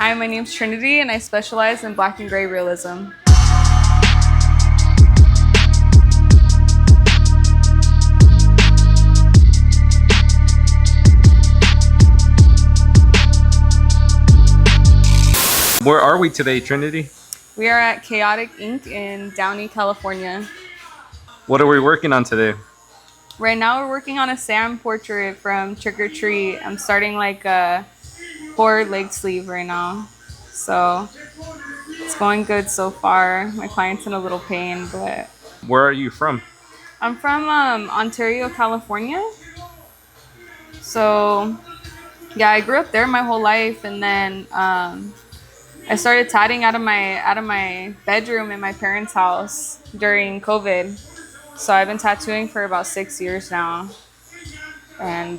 Hi, my name's Trinity and I specialize in black and gray realism. Where are we today, Trinity? We are at Chaotic Ink in Downey, California. What are we working on today? Right now we're working on a Sam portrait from Trick or Treat. I'm starting like a 4-leg sleeve right now. So it's going good so far. My client's in a little pain, but... Where are you from? I'm from Ontario, California. So yeah, I grew up there my whole life, and then I started tatting out of my bedroom in my parents' house during COVID. So I've been tattooing for about 6 years now. And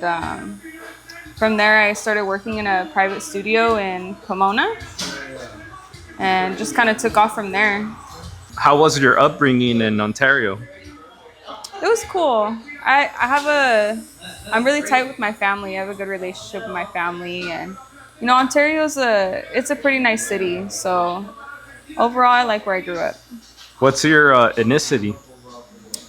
from there, I started working in a private studio in Pomona and just kind of took off from there. How was your upbringing in Ontario? It was cool. I'm really tight with my family. I have a good relationship with my family, and you know, Ontario's it's a pretty nice city. So overall, I like where I grew up. What's your ethnicity?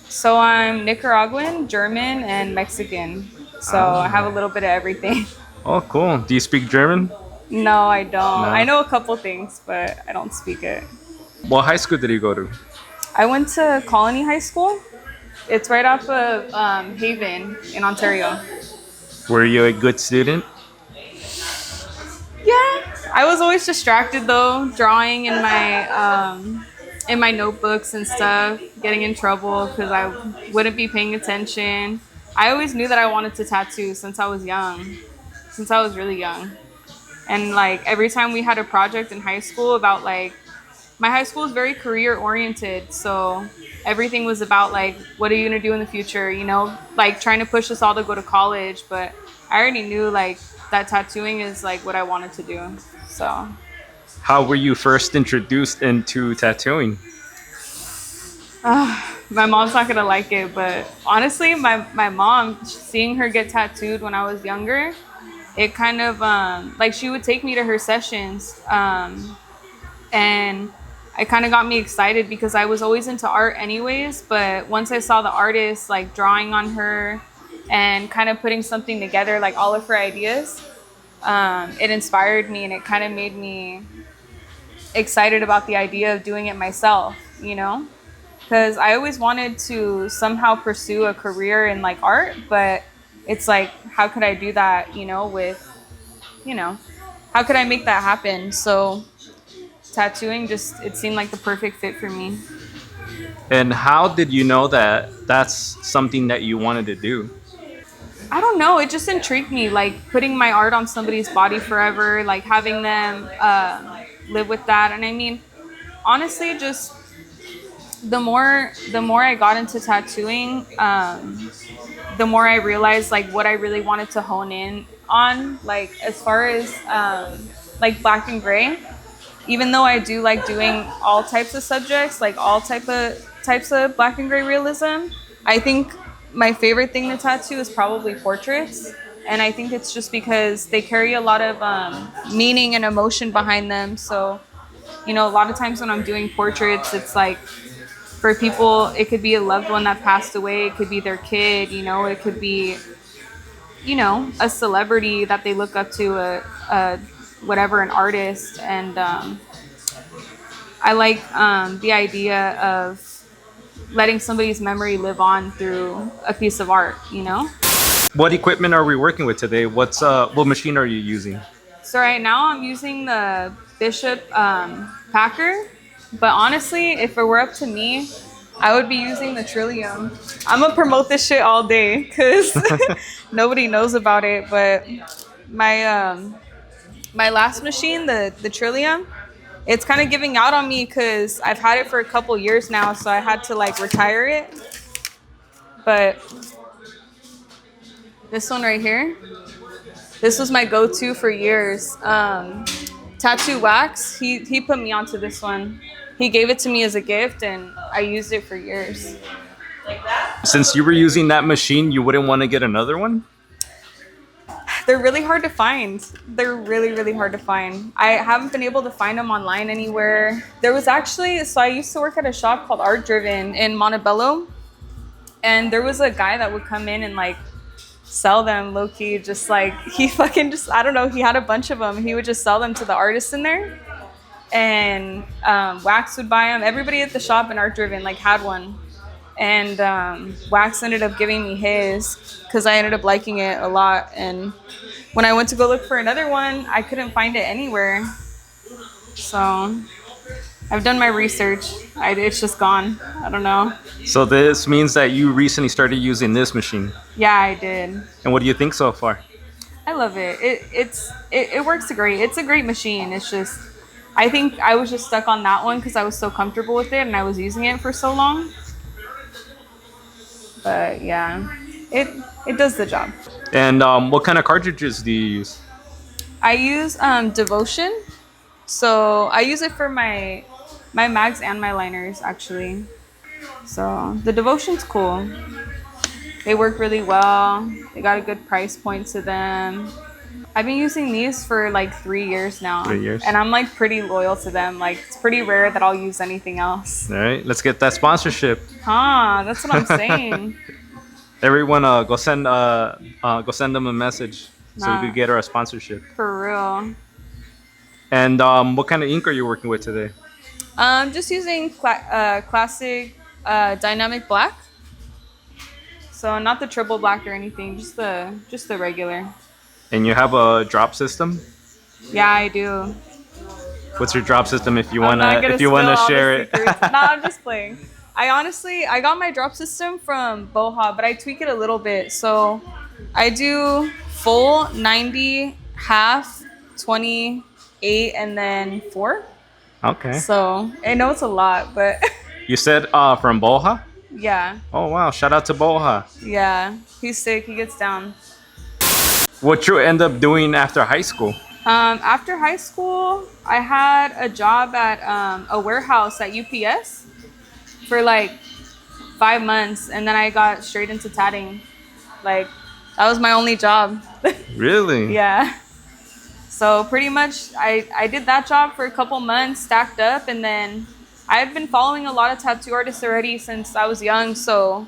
So I'm Nicaraguan, German, and Mexican. So I have a little bit of everything. Oh, cool. Do you speak German? No, I don't. No. I know a couple things, but I don't speak it. What high school did you go to? I went to Colony High School. It's right off of Haven in Ontario. Were you a good student? Yeah, I was always distracted though, drawing in my notebooks and stuff, getting in trouble because I wouldn't be paying attention. I always knew that I wanted to tattoo since I was really young. And like every time we had a project in high school about like, my high school is very career oriented, so everything was about like, what are you gonna do in the future, you know, like trying to push us all to go to college. But I already knew like that tattooing is like what I wanted to do. So How were you first introduced into tattooing? my mom's not gonna like it, but honestly, my mom, seeing her get tattooed when I was younger, it kind of like she would take me to her sessions, and it kind of got me excited because I was always into art anyways. But once I saw the artist like drawing on her and kind of putting something together, like all of her ideas, it inspired me, and it kind of made me excited about the idea of doing it myself, you know, because I always wanted to somehow pursue a career in like art, but it's like, how could I do that, you know, how could I make that happen? So tattooing it seemed like the perfect fit for me. And how did you know that that's something that you wanted to do? I don't know, it just intrigued me, like putting my art on somebody's body forever, like having them live with that. And I mean, honestly, just the more I got into tattooing, the more I realized like what I really wanted to hone in on, like as far as like black and gray. Even though I do like doing all types of subjects, like all types of black and gray realism, I think my favorite thing to tattoo is probably portraits. And I think it's just because they carry a lot of meaning and emotion behind them. So, you know, a lot of times when I'm doing portraits, it's like, for people, it could be a loved one that passed away. It could be their kid, you know, it could be, you know, a celebrity that they look up to, whatever, an artist. And I like the idea of letting somebody's memory live on through a piece of art, you know? What equipment are we working with today? What machine are you using? So right now I'm using the Bishop Packer, but honestly, if it were up to me, I would be using the Trillium. I'm gonna promote this shit all day because nobody knows about it, but my last machine, the Trillium, it's kind of giving out on me because I've had it for a couple years now, so I had to like retire it. But this one right here, this was my go-to for years. Tattoo Wax, he put me onto this one. He gave it to me as a gift, and I used it for years. Since you were using that machine, you wouldn't want to get another one? They're really hard to find. They're really, really hard to find. I haven't been able to find them online anywhere. There was actually, so I used to work at a shop called Art Driven in Montebello. And there was a guy that would come in and like sell them low key, just like he fucking just, I don't know, he had a bunch of them. He would just sell them to the artists in there. And Wax would buy them. Everybody at the shop in Art Driven like had one. And Wax ended up giving me his because I ended up liking it a lot. And when I went to go look for another one, I couldn't find it anywhere. So I've done my research. It's just gone. I don't know. So this means that you recently started using this machine. Yeah, I did. And what do you think so far? I love it. It works great. It's a great machine. It's just, I think I was just stuck on that one because I was so comfortable with it and I was using it for so long. But yeah, it does the job. And what kind of cartridges do you use? I use Devotion. So I use it for my mags and my liners actually. So the Devotion's cool. They work really well. They got a good price point to them. I've been using these for like 3 years now. 3 years. And I'm like pretty loyal to them. Like it's pretty rare that I'll use anything else. All right, let's get that sponsorship. Huh, that's what I'm saying. Everyone, go send them a message so we Nah. could get her a sponsorship. For real. And what kind of ink are you working with today? Just using classic dynamic black. So not the triple black or anything, just the regular. And you have a drop system? Yeah, I do. What's your drop system if you I'm not wanna gonna if you wanna spill all the share it? secrets. Nah, I'm just playing. I got my drop system from Boha, but I tweak it a little bit. So I do full, 90, half, 28, and then 4. Okay. So I know it's a lot, but You said from Boha? yeah, Oh wow! Shout out to Boha. yeah. He's sick. He gets down. What you end up doing after high school? After high school, I had a job at a warehouse at UPS for like 5 months, and then I got straight into tatting. Like that was my only job. Really? Yeah. So pretty much I did that job for a couple months, stacked up, and then I had been following a lot of tattoo artists already since I was young. So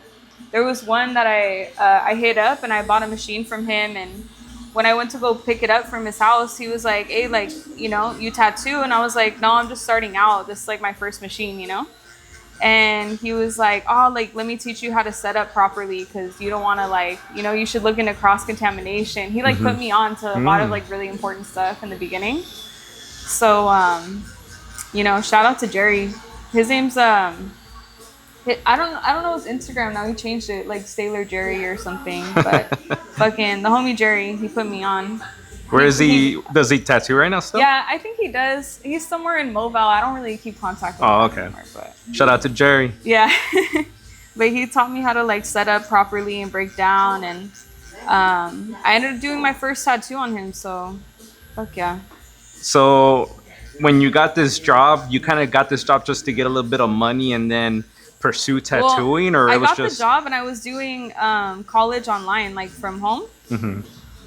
there was one that I hit up and I bought a machine from him, and when I went to go pick it up from his house, he was like, hey, like, you know, you tattoo? And I was like, no, I'm just starting out. This is like my first machine, you know? And he was like, oh, like, let me teach you how to set up properly because you don't want to, like, you know, you should look into cross-contamination. He, like, put me on to a lot of, like, really important stuff in the beginning. So, you know, shout out to Jerry. His name's, I don't know his Instagram now. He changed it, like, Sailor Jerry or something. But fucking the homie Jerry, he put me on. Where is he? Does he tattoo right now still? Yeah, I think he does. He's somewhere in Mobile. I don't really keep contact with him okay. anymore, but Shout out to Jerry. yeah. But he taught me how to like set up properly and break down, and I ended up doing my first tattoo on him. So, fuck yeah. So, when you got this job, you kind of got this job just to get a little bit of money and then pursue tattooing, or I it was got just the job and I was doing college online, like from home. Mm-hmm.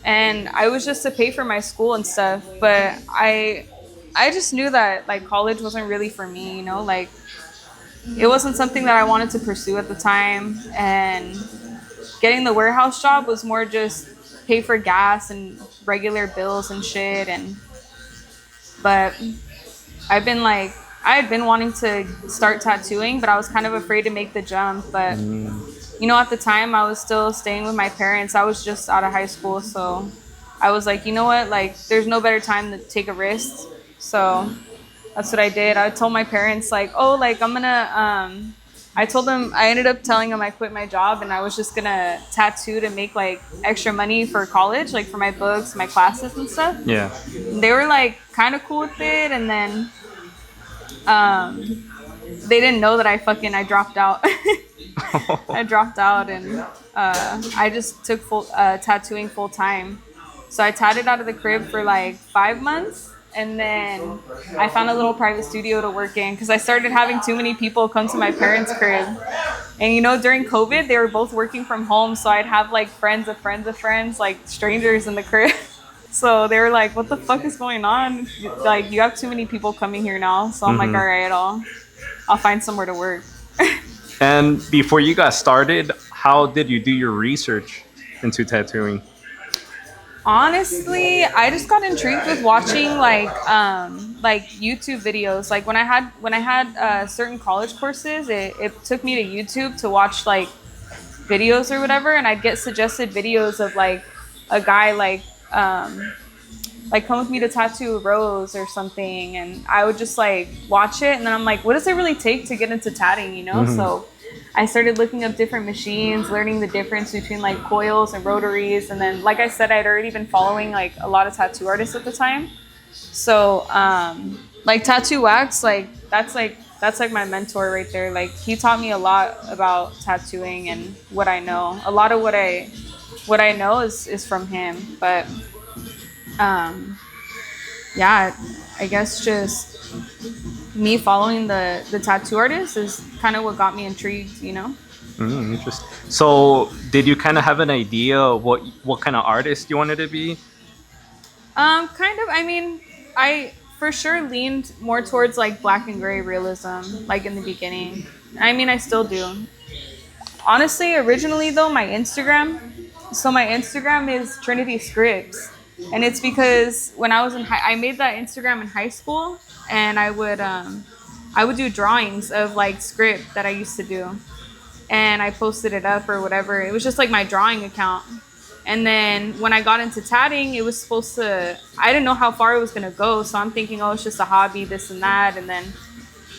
And I was just to pay for my school and stuff, but I just knew that like college wasn't really for me, you know, like it wasn't something that I wanted to pursue at the time, and getting the warehouse job was more just pay for gas and regular bills and shit. And but I had been wanting to start tattooing, but I was kind of afraid to make the jump. But you know, at the time I was still staying with my parents. I was just out of high school, so I was like, you know what, like there's no better time to take a risk. So that's what I did. I told my parents like, oh, like I'm gonna I ended up telling them I quit my job and I was just gonna tattoo to make like extra money for college, like for my books, my classes and stuff. Yeah. And they were like kind of cool with it, and then they didn't know that I dropped out. I dropped out, and I just took tattooing full time. So I tatted out of the crib for like 5 months, and then I found a little private studio to work in because I started having too many people come to my parents' crib. And you know, during COVID, they were both working from home, so I'd have like friends of friends of friends, like strangers in the crib. So they were like, "What the fuck is going on? Like, you have too many people coming here now." So I'm like, Hmm. "All right, I'll find somewhere to work." And before you got started, how did you do your research into tattooing? Honestly, I just got intrigued with watching like YouTube videos. Like when I had certain college courses, it took me to YouTube to watch like videos or whatever, and I'd get suggested videos of like a guy like come with me to tattoo a rose or something, and I would just like watch it, and then I'm like, what does it really take to get into tatting, you know? Hmm. So I started looking up different machines, learning the difference between like coils and rotaries, and then like I said, I'd already been following like a lot of tattoo artists at the time. So like tattoo wax, that's like my mentor right there. Like he taught me a lot about tattooing and what I know. A lot of what I know is from him, but um yeah, I guess just me following the tattoo artist is kind of what got me intrigued, you know? Interesting. So, did you kind of have an idea what kind of artist you wanted to be? Kind of. I mean, I for sure leaned more towards like black and gray realism, like in the beginning. I mean, I still do. Honestly, originally though, my Instagram is Trinity Skriptz, and it's because when I was I made that Instagram in high school, and I would do drawings of like script that I used to do, and I posted it up or whatever. It was just like my drawing account. And then when I got into tatting, it was supposed to, I didn't know how far it was going to go. So I'm thinking, oh, it's just a hobby, this and that. And then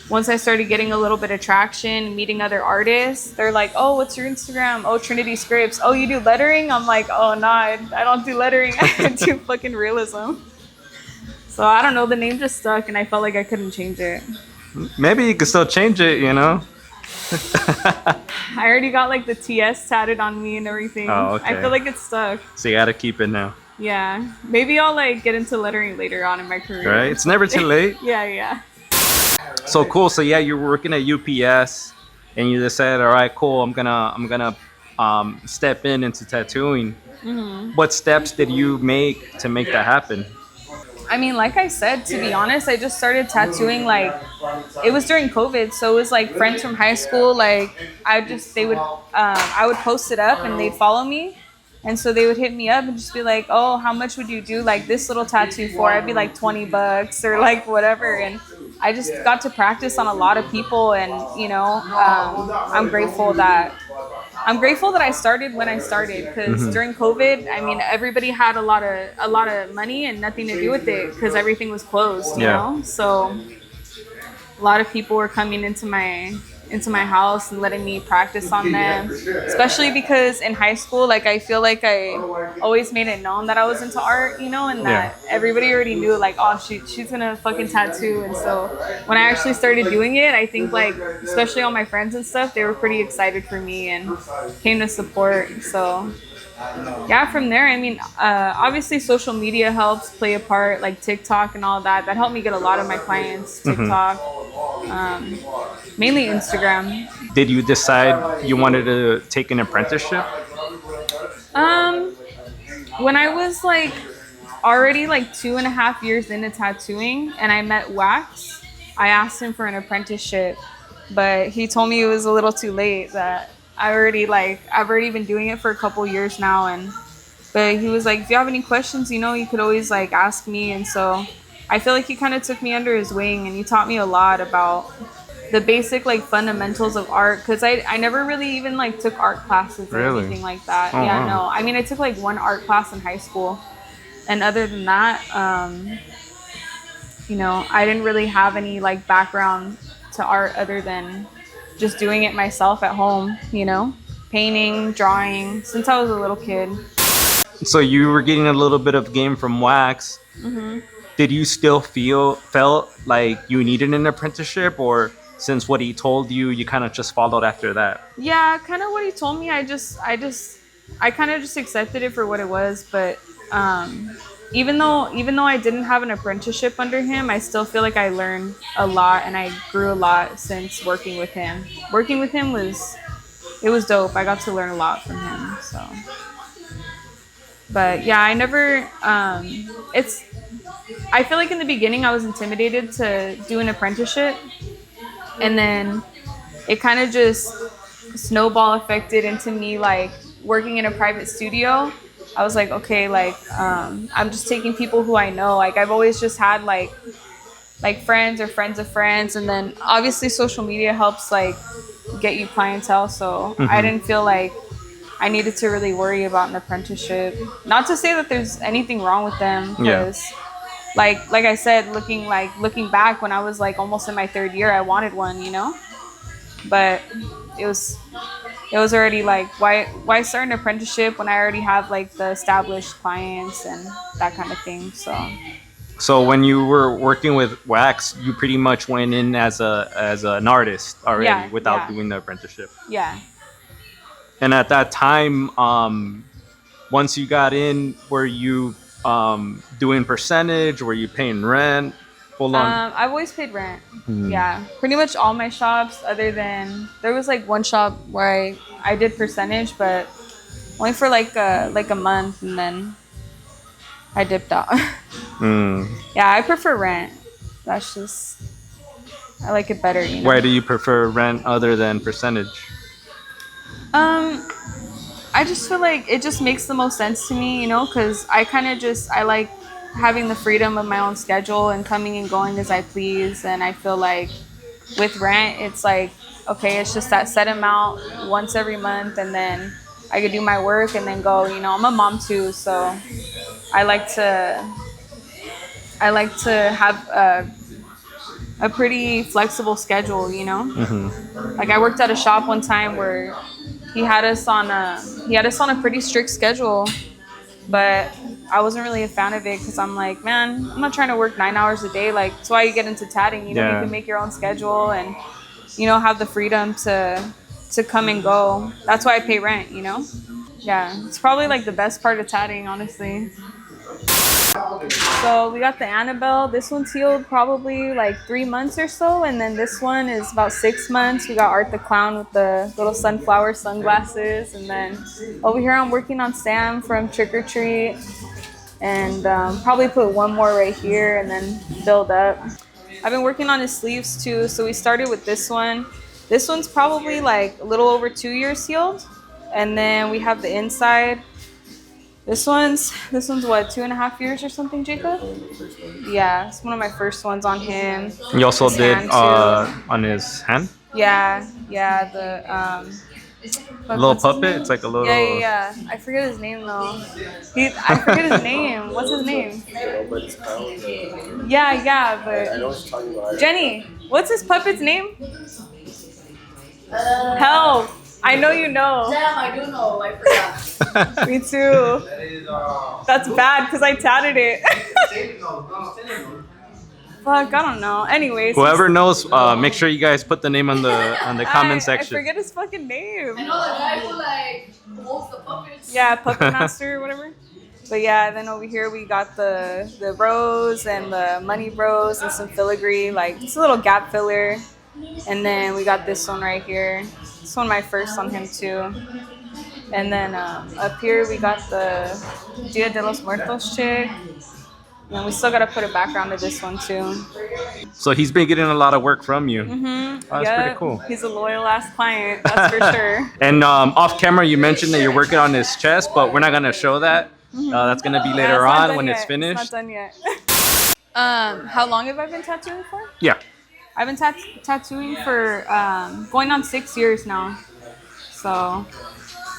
once I started getting a little bit of traction, meeting other artists, they're like, oh, what's your Instagram? Oh, Trinity Skriptz. Oh, you do lettering? I'm like, oh, no, I don't do lettering. I do fucking realism. So I don't know. The name just stuck and I felt like I couldn't change it. Maybe you could still change it, you know? I already got like the TS tatted on me and everything. Oh, I feel okay. like it's stuck. So you gotta keep it now, Yeah. Maybe I'll like get into lettering later on in my career. right? It's never too late. Yeah, yeah. So cool. So yeah, you were working at UPS, and you decided, all right, cool. I'm gonna step into tattooing. What steps did you make to make that happen? I mean, like I said, to be honest, I just started tattooing like it was during COVID, so it was like friends from high school. Like I would post it up and they'd follow me, and so they would hit me up and just be like, "Oh, how much would you do like this little tattoo for?" I'd be like $20 or like whatever, and I just got to practice on a lot of people, and you know, I'm grateful that I started when I started because during COVID, I mean, everybody had a lot of money and nothing to do with it because everything was closed, you Yeah. know. So a lot of people were coming into my house and letting me practice on them, especially because in high school, like I feel like I always made it known that I was into art, you know, and that everybody already knew like, oh, she's gonna fucking tattoo. And so when I actually started doing it, I think like especially all my friends and stuff, they were pretty excited for me and came to support. So yeah, from there, I mean, obviously social media helps play a part, like TikTok and all that. That helped me get a lot of my clients. TikTok, um, mainly Instagram. Did you decide you wanted to take an apprenticeship? Um, when I was like already like 2.5 years into tattooing, and I met Wax, I asked him for an apprenticeship, but he told me it was a little too late. That I've already been doing it for a couple years now, and but he was like, if you have any questions, you know, you could always like ask me. And so I feel like he kind of took me under his wing and he taught me a lot about the basic like fundamentals of art because I never really even like took art classes or Really? anything like that. Oh, Yeah, wow. no. I mean, I took like one art class in high school, and other than that, you know, I didn't really have any like background to art other than just doing it myself at home, you know, painting, drawing since I was a little kid. So you were getting a little bit of game from Wax. Did you still felt like you needed an apprenticeship, or since what he told you, you kind of just followed after that? Yeah, kind of what he told me. I kind of just accepted it for what it was. But even though I didn't have an apprenticeship under him, I still feel like I learned a lot and I grew a lot since working with him. Working with him was it was dope. I got to learn a lot from him. So, but yeah, I never. It's. I feel like in the beginning I was intimidated to do an apprenticeship, and then it kind of just snowball affected into me like working in a private studio. I was like, okay, like I'm just taking people who I know. Like I've always just had like friends or friends of friends, and then obviously social media helps like get you clientele. So I didn't feel like I needed to really worry about an apprenticeship. Not to say that there's anything wrong with them, because like I said, looking back when I was like almost in my third year, I wanted one, you know. But it was already like, why start an apprenticeship when I already have like the established clients and that kind of thing. So when you were working with wax, you pretty much went in as an artist already Yeah, without yeah. doing the apprenticeship. Yeah. And at that time, once you got in, were you doing percentage? Were you paying rent? Full on. I've always paid rent. Yeah, pretty much all my shops, other than there was like one shop where I did percentage, but only for like a month, and then I dipped out. Yeah, I prefer rent. That's just, I like it better, you know. Why do you prefer rent other than percentage? I just feel like it just makes the most sense to me, you know, because I like having the freedom of my own schedule and coming and going as I please. And I feel like with rent, it's like, okay, it's just that set amount once every month, and then I could do my work and then go, you know. I'm a mom too, so I like to have a pretty flexible schedule, you know. Like I worked at a shop one time where he had us on a pretty strict schedule, but I wasn't really a fan of it, because I'm like, man, I'm not trying to work 9 hours a day. Like, that's why you get into tatting, you know. You can make your own schedule and, you know, have the freedom to come and go. That's why I pay rent, you know. Yeah, it's probably like the best part of tatting, honestly. So we got the Annabelle. This one's healed probably like 3 months or so, and then this one is about 6 months. We got Art the Clown with the little sunflower sunglasses, and then over here I'm working on Sam from Trick or Treat, and probably put one more right here and then build up. I've been working on his sleeves too. So we started with this one. This one's probably like a little over 2 years healed, and then we have the inside. This one's what, 2.5 years or something, Jacob? Yeah, it's one of my first ones on him. You also did on his hand? Yeah, the little puppet? It's like a little... Yeah. I forget his name though. I forget his name. What's his name? Yeah, but... I know what you're talking about. Jenny, what's his puppet's name? Help! I know you know. Damn, I do know. I forgot. Me too. That's bad because I tatted it. Fuck, I don't know. Anyways, whoever knows, make sure you guys put the name on the comment section. I forget his fucking name. I know the guy who like holds the puppets. Yeah, Puppet Master or whatever. But yeah, then over here we got the rose and the money rose and some filigree, like just a little gap filler. And then we got this one right here. This one my first on him too. And then up here we got the Dia de los Muertos chick. And we still gotta put a background to this one too. So he's been getting a lot of work from you. Mm-hmm. Oh, that's pretty cool. He's a loyal ass client, that's for sure. And off camera, you mentioned that you're working on his chest, but we're not gonna show that. That's gonna be later on when it's finished. It's not done yet. How long have I been tattooing for? Yeah. I've been tattooing for going on 6 years now. So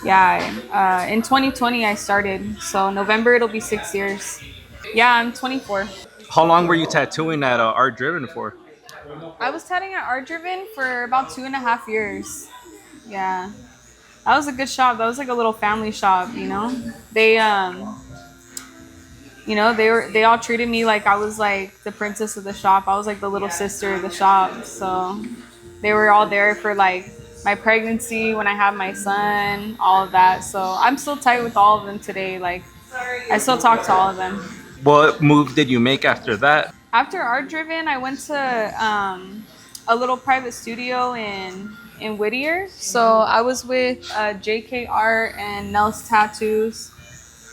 yeah, in 2020 I started. So November it'll be 6 years. Yeah, I'm 24. How long were you tattooing at Art Driven for? I was tattooing at Art Driven for about 2.5 years. Yeah, that was a good shop. That was like a little family shop, you know. They they all treated me like I was like the princess of the shop. I was like the little sister of the shop. So they were all there for like my pregnancy, when I had my son, all of that. So I'm still tight with all of them today. Like I still talk to all of them. What move did you make after that? After Art Driven, I went to a little private studio in in Whittier. So I was with JK Art and Nels Tattoos.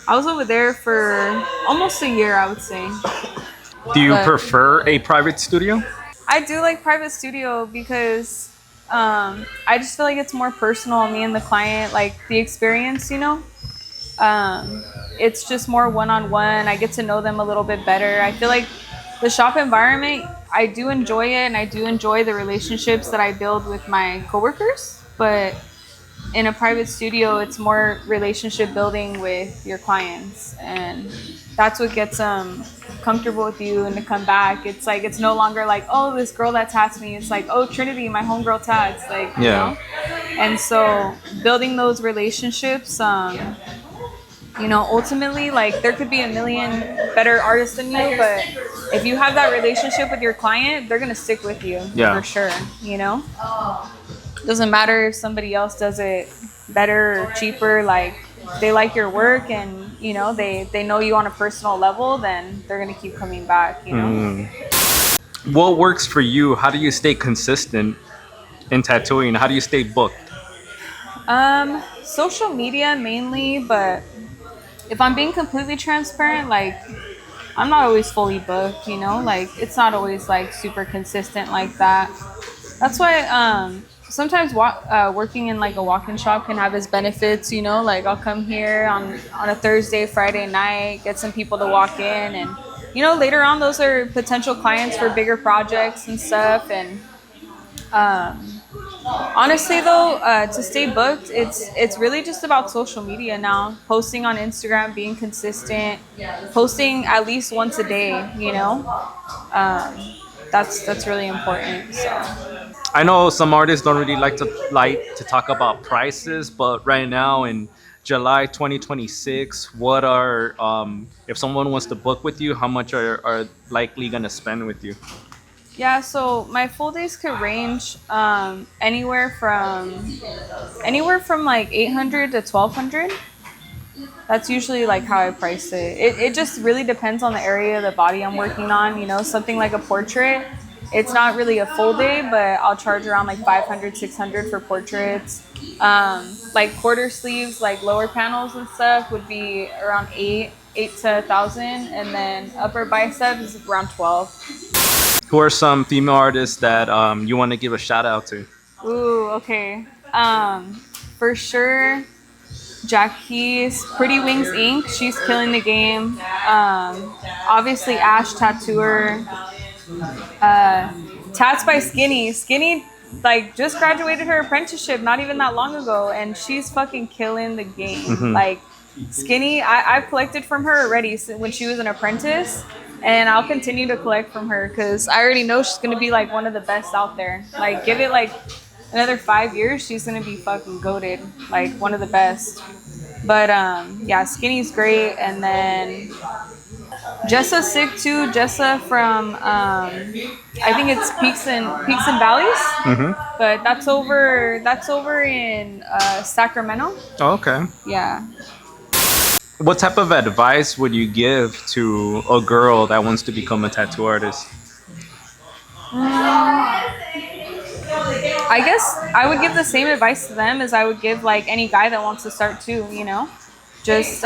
I was over there for almost a year, I would say. Do you But prefer a private studio? I do like private studio because I just feel like it's more personal, me and the client, like the experience, you know? It's just more one-on-one. I get to know them a little bit better. I feel like the shop environment, I do enjoy it, and I do enjoy the relationships that I build with my coworkers. But in a private studio, it's more relationship building with your clients, and that's what gets them comfortable with you and to come back. It's like it's no longer like, oh, this girl that tats me. It's like, oh, Trinity, my homegirl tats, like, you Yeah. know. And so building those relationships, you know, ultimately, like there could be a million better artists than you, but if you have that relationship with your client, they're gonna stick with you Yeah. for sure. You know, doesn't matter if somebody else does it better or cheaper. Like they like your work, and you know they know you on a personal level, then they're gonna keep coming back. You know. What works for you? How do you stay consistent in tattooing? How do you stay booked? Social media mainly, but if I'm being completely transparent, like I'm not always fully booked, you know, like it's not always like super consistent like that. That's why sometimes working in like a walk-in shop can have its benefits, you know, like I'll come here on a Thursday, Friday night, get some people to walk in, and you know, later on those are potential clients for bigger projects and stuff. And um, honestly, though, to stay booked, it's really just about social media now. Posting on Instagram, being consistent, posting at least once a day. You know, that's really important. So I know some artists don't really like to talk about prices, but right now in July 2026, what are if someone wants to book with you, how much are likely gonna spend with you? yeah, so my full days could range anywhere from like 800 to 1200. That's usually like how I price it. It just really depends on the area of the body I'm working on. You know, something like a portrait, it's not really a full day, but I'll charge around like 500, 600 for portraits. Like quarter sleeves, like lower panels and stuff would be around eight to 1,000. And then upper bicep is around 12. Who are some female artists that you want to give a shout out to? Ooh, okay. For sure, Jackie's Pretty Wings Inc. She's killing the game. Obviously, Ash Tattooer. Tats by Skinny. Skinny, like, just graduated her apprenticeship not even that long ago, and she's fucking killing the game. Like, Skinny, I've collected from her already when she was an apprentice, and I'll continue to collect from her because I already know she's gonna be like one of the best out there. Like, give it like another 5 years, she's gonna be fucking goated, like one of the best. But yeah, Skinny's great, and then Jessa's sick too. Jessa from I think it's Peaks and Valleys, but that's over in Sacramento. Oh, okay. Yeah. What type of advice would you give to a girl that wants to become a tattoo artist? I guess I would give the same advice to them as I would give like any guy that wants to start too, you know? Just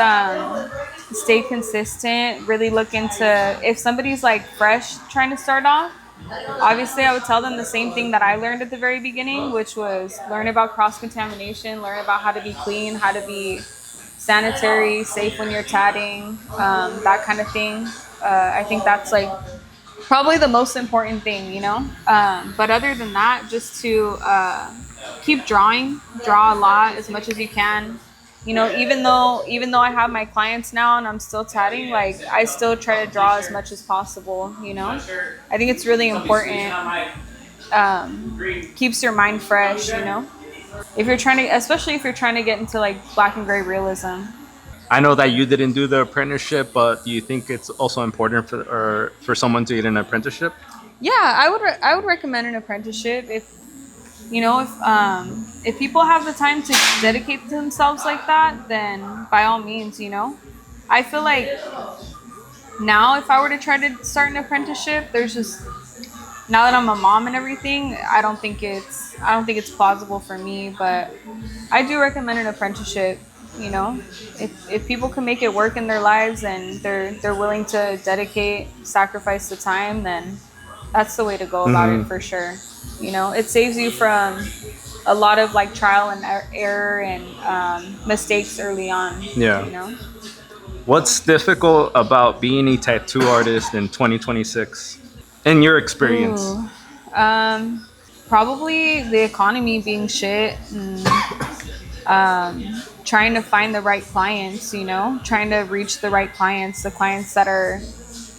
stay consistent, really look into if somebody's like fresh trying to start off. Obviously, I would tell them the same thing that I learned at the very beginning, which was learn about cross contamination, learn about how to be clean, how to be sanitary, safe when you're tatting, that kind of thing. I think that's like probably the most important thing, you know. But other than that, just to keep drawing, draw a lot as much as you can. You know, even though I have my clients now and I'm still tatting, like I still try to draw as much as possible. You know, I think it's really important. Keeps your mind fresh. You know, if you're trying to, especially if you're trying to get into like black and gray realism. I know that you didn't do the apprenticeship, but do you think it's also important for someone to get an apprenticeship? Yeah, I would recommend an apprenticeship if you know if people have the time to dedicate to themselves like that, then by all means, you know. I feel like now if I were to try to start an apprenticeship, there's just now that I'm a mom and everything, I don't think it's plausible for me, but I do recommend an apprenticeship. You know, if people can make it work in their lives and they're willing to dedicate, sacrifice the time, then that's the way to go about it for sure. You know, it saves you from a lot of like trial and error and mistakes early on. Yeah. You know. What's difficult about being a tattoo artist in 2026, in your experience? Ooh. Probably the economy being shit and trying to find the right clients, you know, trying to reach the right clients, the clients that are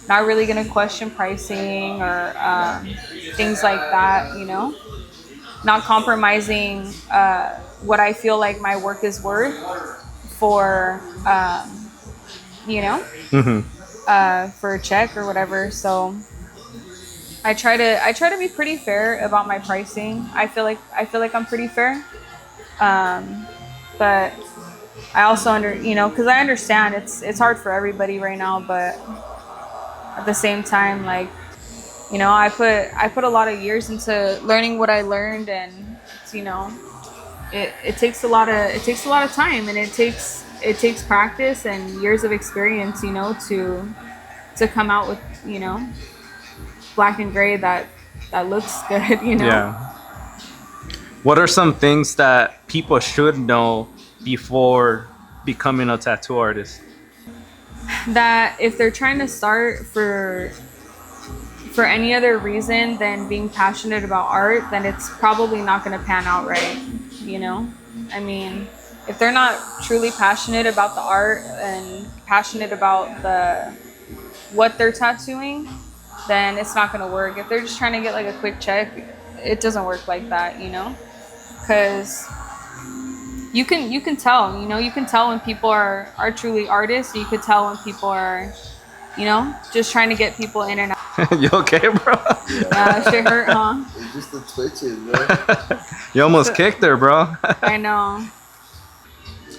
not really going to question pricing or things like that, you know, not compromising what I feel like my work is worth for, you know, for a check or whatever. So I try to be pretty fair about my pricing. I feel like I'm pretty fair. But I also you know, because I understand it's hard for everybody right now, but at the same time, like, you know, I put a lot of years into learning what I learned, and you know, it takes a lot of time, and it takes practice and years of experience, you know, to come out with, you know, black and gray that looks good, you know. Yeah. What are some things that people should know before becoming a tattoo artist? That if they're trying to start for any other reason than being passionate about art, then it's probably not going to pan out right, you know. I mean, if they're not truly passionate about the art and passionate about what they're tattooing, then it's not going to work. If they're just trying to get like a quick check, it doesn't work like that, you know, because you can tell, you know, you can tell when people are truly artists. You could tell when people are, you know, just trying to get people in and out. You okay, bro? Shit hurt, huh? It's just the twitches, bro. You almost kicked her, bro. I know.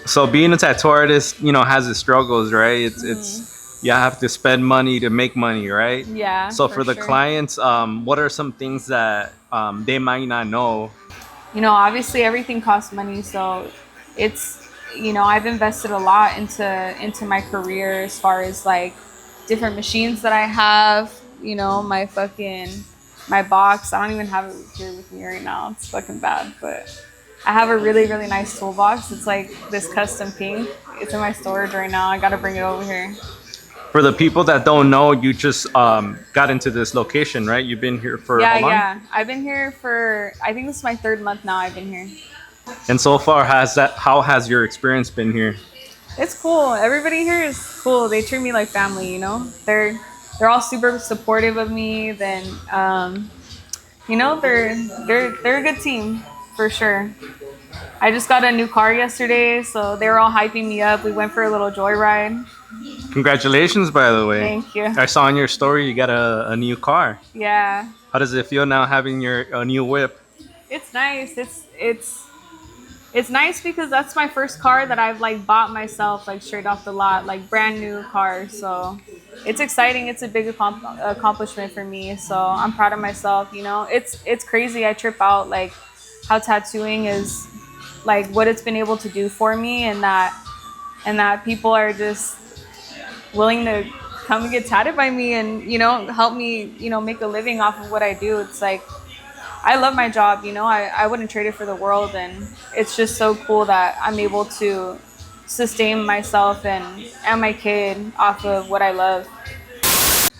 So being a tattoo artist, you know, has its struggles, right? It's you have to spend money to make money, right? Yeah. So for the sure. clients, what are some things that they might not know? You know, obviously everything costs money, so it's, you know, I've invested a lot into my career as far as like different machines that I have, you know, my box. I don't even have it here with me right now. It's fucking bad, but I have a really, really nice toolbox. It's like this custom pink. It's in my storage right now. I gotta bring it over here. For the people that don't know, you just got into this location, right? You've been here for how long? Yeah. I've been here for, I think this is my 3rd month now I've been here. And so far, how has your experience been here? It's cool. Everybody here is cool. They treat me like family, you know? They're all super supportive of me. Then you know, they're a good team for sure. I just got a new car yesterday, so they were all hyping me up. We went for a little joyride. Congratulations, by the way. Thank you. I saw in your story you got a new car. Yeah. How does it feel now having a new whip? It's nice. It's nice because that's my first car that I've like bought myself, like straight off the lot, like brand new car. So it's exciting. It's a big accomplishment for me. So I'm proud of myself. You know, it's crazy. I trip out like how tattooing is, like what it's been able to do for me, and that people are just willing to come and get tatted by me and, you know, help me, you know, make a living off of what I do. It's like, I love my job, you know, I wouldn't trade it for the world, and it's just so cool that I'm able to sustain myself and my kid off of what I love.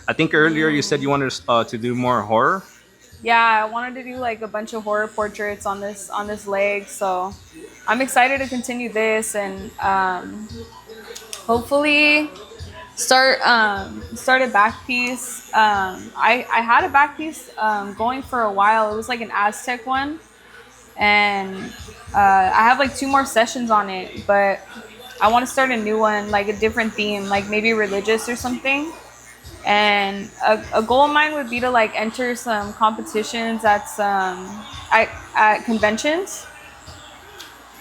I think earlier you said you wanted to do more horror. Yeah, I wanted to do like a bunch of horror portraits on this leg, so I'm excited to continue this and hopefully start a back piece. I had a back piece going for a while. It was like an Aztec one, and I have like 2 more sessions on it, but I want to start a new one, like a different theme, like maybe religious or something. And a goal of mine would be to like enter some competitions at conventions.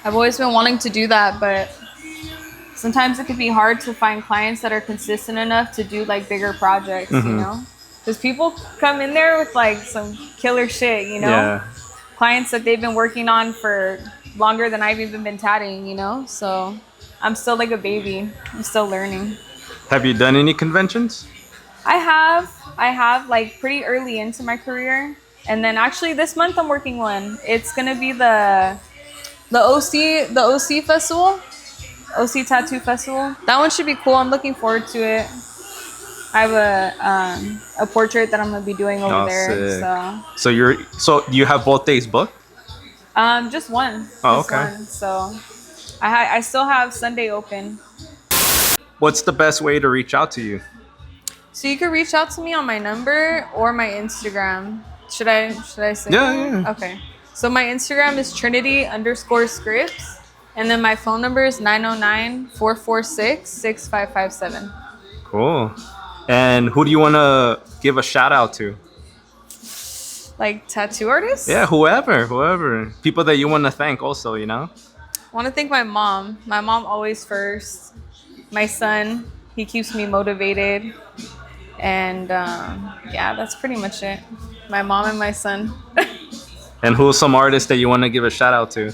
I've always been wanting to do that, but sometimes it could be hard to find clients that are consistent enough to do like bigger projects, you know? Because people come in there with like some killer shit, you know? Yeah. Clients that they've been working on for longer than I've even been tatting, you know? So I'm still like a baby. I'm still learning. Have you done any conventions? I have like pretty early into my career. And then actually this month I'm working one. It's gonna be the OC festival. OC Tattoo Festival. That one should be cool. I'm looking forward to it. I have a portrait that I'm gonna be doing over Oh, there. sick. So you have both days booked? Just one. Oh, Just okay. one. So I still have Sunday open. What's the best way to reach out to you? So you can reach out to me on my number or my Instagram. Should I say? Yeah, that? yeah. Okay. So my Instagram is Trinity_Skriptz. And then my phone number is 909-446-6557. Cool. And who do you want to give a shout out to? Like tattoo artists? Yeah, whoever. People that you want to thank also, you know? I want to thank my mom. My mom always first. My son, he keeps me motivated. And yeah, that's pretty much it. My mom and my son. And who's some artist that you want to give a shout out to?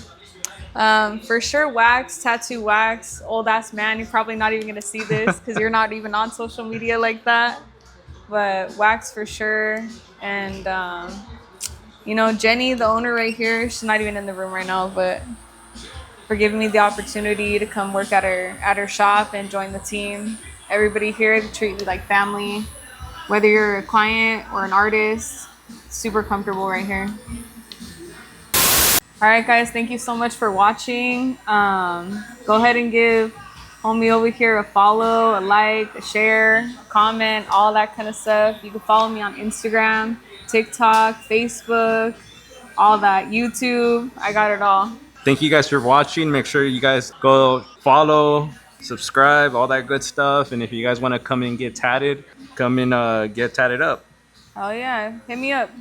For sure, Wax, Tattoo Wax, old ass man. You're probably not even gonna see this because you're not even on social media like that. But Wax for sure, and you know Jenny, the owner right here. She's not even in the room right now, but for giving me the opportunity to come work at her shop and join the team. Everybody here, they treat you like family, whether you're a client or an artist. Super comfortable right here. All right, guys, thank you so much for watching. Go ahead and give homie over here a follow, a like, a share, a comment, all that kind of stuff. You can follow me on Instagram, TikTok, Facebook, all that, YouTube. I got it all. Thank you guys for watching. Make sure you guys go follow, subscribe, all that good stuff. And if you guys want to come and get tatted, come and get tatted up. Oh, yeah. Hit me up.